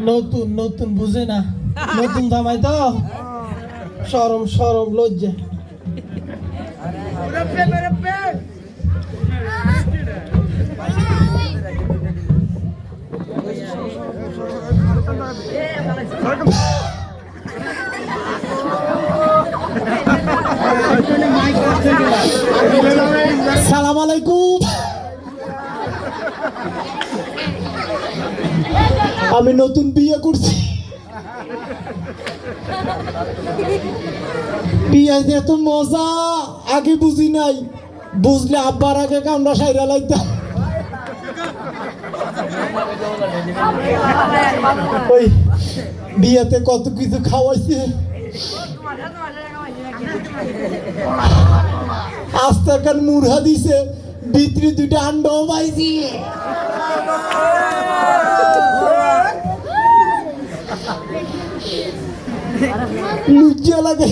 নতুন নতুন বুঝে না, নতুন জামাই তো শরম শরম লজ্জা। সালাম আলাইকুম। আমি নতুন বিয়ে করছি। বিয়ে যে এত মজা আগে বুঝি নাই, বুঝলে আব্বার আগে কামড়া সাইরা লাইতাম। ওই বিয়েতে কত কিছু খাওয়াইছে, আস্তে কান মুড়া দিছে, ভিতরে দুইটা আন্ডাও পাইছি। লজ্জা লাগে।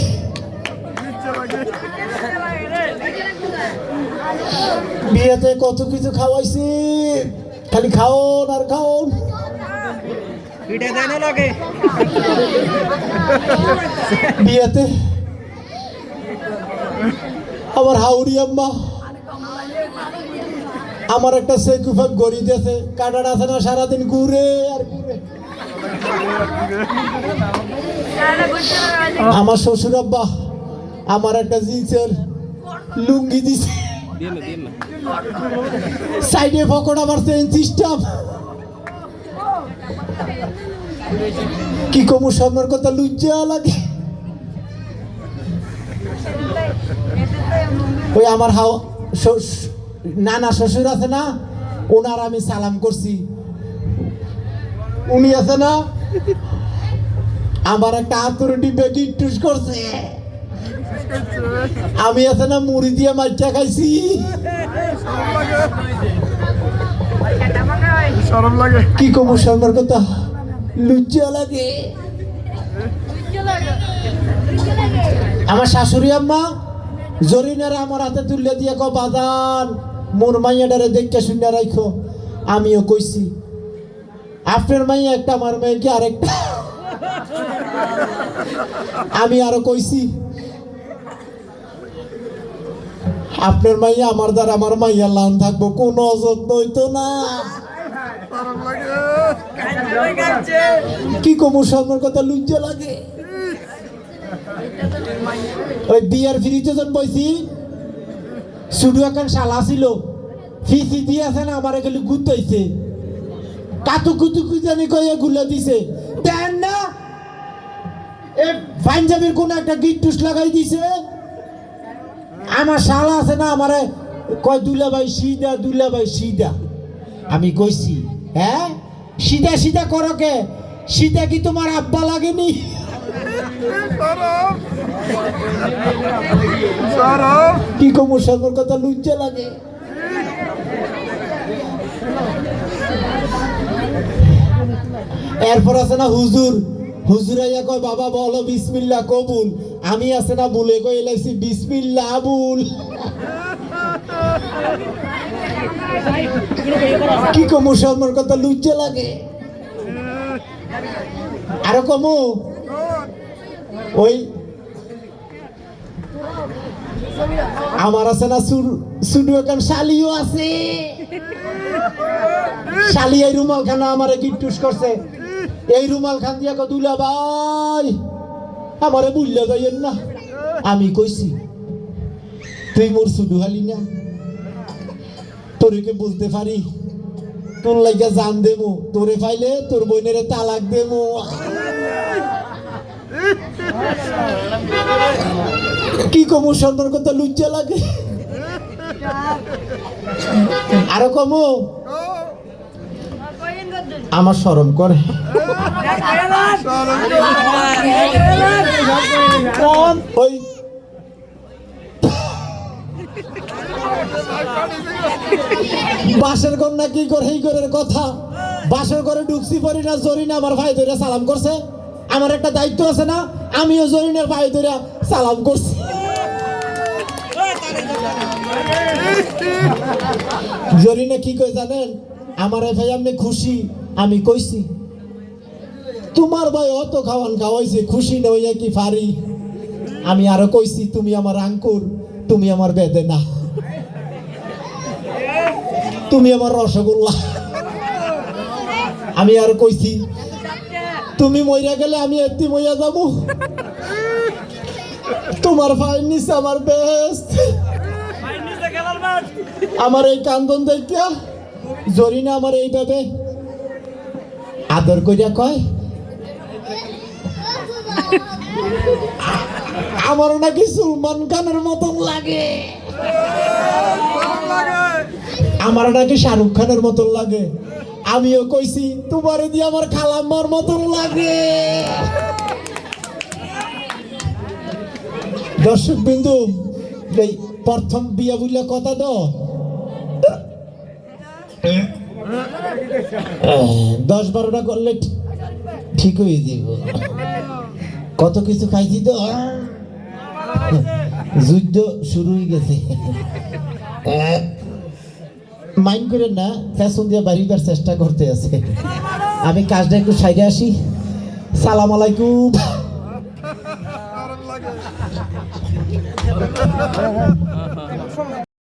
বিয়েতে কত কিছু খাওয়াইছে, খালি খাওন আর খাওন। বিয়েতে আমার হাউরি আম্মা আমার একটা সেকুফাক গড়ি দিয়েছে, কাটার আছে না, সারাদিন ঘুরে আর ঘুরে। আমার শ্বশুর আব্বা আমার একটা জিন্সের লুঙ্গি দিছে, সাইডে পকেট আমার চেইন সিস্টেম। কি কমু সবার কথা লজ্জা লাগে। ওই আমার নানা শ্বশুর আছে না, ওনার আমি সালাম করছি। উনি আছে না, আমার একটা হাতুড়ি ডিব্বে গিট্টুস করছে। আমি আছে না মুড়ি দিয়ে মাইচা খাইছি। কি কমু সবার কথা লজ্জা লাগে। আমার শাশুড়ি আম্মা জরিনারা আমার হাতে তুলে দিয়ে কো, বাজান মোর মাইয়াটারে দেখতে শুনে রাখো। আমিও কইছি আপনার মাইয়া একটা, আমার মেয়েকে আরেকটা। আমি আরো কইছি আপনার মাইয়া আমার দ্বারা আমার মাইয়া লান থাকবো, কোনো অযত্ন হইতো না। কি কমু সবার কথা লজ্জা লাগে। ওই বিয়ার ফ্রিতে যখন বইছি, শুধু এখন শালা ছিল, ফিসি দিয়ে আছে না, আমার এগুলি গুতাইছে, কাতু কুতু জানি কয়ে গুলা দিছে। দেন না পাঞ্জাবির কোন একটা গিট্টুস লাগাই দিছে। আমার শালা আছে না, আমারে কয় দুলাভাই সিধা, দুলাভাই সিধা। আমি কইছি হ্যাঁ সিধা সিধা করো কে, সিধা কি তোমার আব্বা লাগেনি? কি কমু সবার কথা লজ্জা লাগে। এরপর আছে না হুজুর, হুজুর আইয়া কয় বাবা বলো বিসমিল্লাহ কবুল। আমি আছে না বলে কই এলাইছি বিসমিল্লাহ আবুল। কি কমু সবার কথা লজ্জা লাগে। আরো কমু ওই আমার আছে না শুধু এখন শালিও আছে। শালি এই রুমাল খানা আমারে গিট্টুস করছে। এই রুমাল খান দিয়া কো দুলা ভাই আমারে বুঝলে যাইয়েন না। আমি কইছি তুই মোর শুধু হালি না, তোরকে বুঝতে পারি, তোর লাইগা জান দেবো, তোরে পাইলে তোর বোনের তালাক দেবো। কি কমু সুন্দর কথা লজ্জা লাগে। আরো কমু আমার শরম করে। ওই বাসের কন্যা কি করে এই ঘরের কথা, বাসের ঘরে ঢুকছি পড়ি না, জরিনা আমার ভাই ধরে সালাম করছে। আমার একটা দায়িত্ব আছে না, আমিও জরিনার ভাই ধরে সালাম করছি। জরিনা কি কই জানেন, আমার ভাই আপনি খুশি? আমি কইছি তোমার ভাই অত খাওয়ান খাওয়াইছে, খুশি না হইয়া কি পারি? আমি আরো কইছি তুমি আমার আঙ্কুর, তুমি আমার বেদেনা, তুমি আমার রসগোল্লা। আমি আর কইছি তুমি মইরা গেলে আমি এত্তি মইয়া যাবো, তোমার ভাইয়ের নিচে আমার বেস্ট। আমার এই কান্দন দেখিয়া জরিনা আমার এইভাবে আদর করিয়া কয় আমারও নাকি সুলমান খানের মতন লাগে, আমার নাকি শাহরুখ খানের মতন লাগে। আমিও কইছি তোমারে দিয়ে আমার খালাম্মার মতন লাগে। দর্শক বিন্দু, এই প্রথম বিয়া বুঝলে কথা তো 10-12টা করলে ঠিক হয়ে যাব। কত কিছু খাইছি তো, যুদ্ধ শুরু হয়ে গেছে। মাইন্ড করেন না, ফ্যাশন দিয়ে বাড়িবার চেষ্টা করতে আছে। আমি কাজটা একটু সাইডে আসি। সালাম আলাইকুম।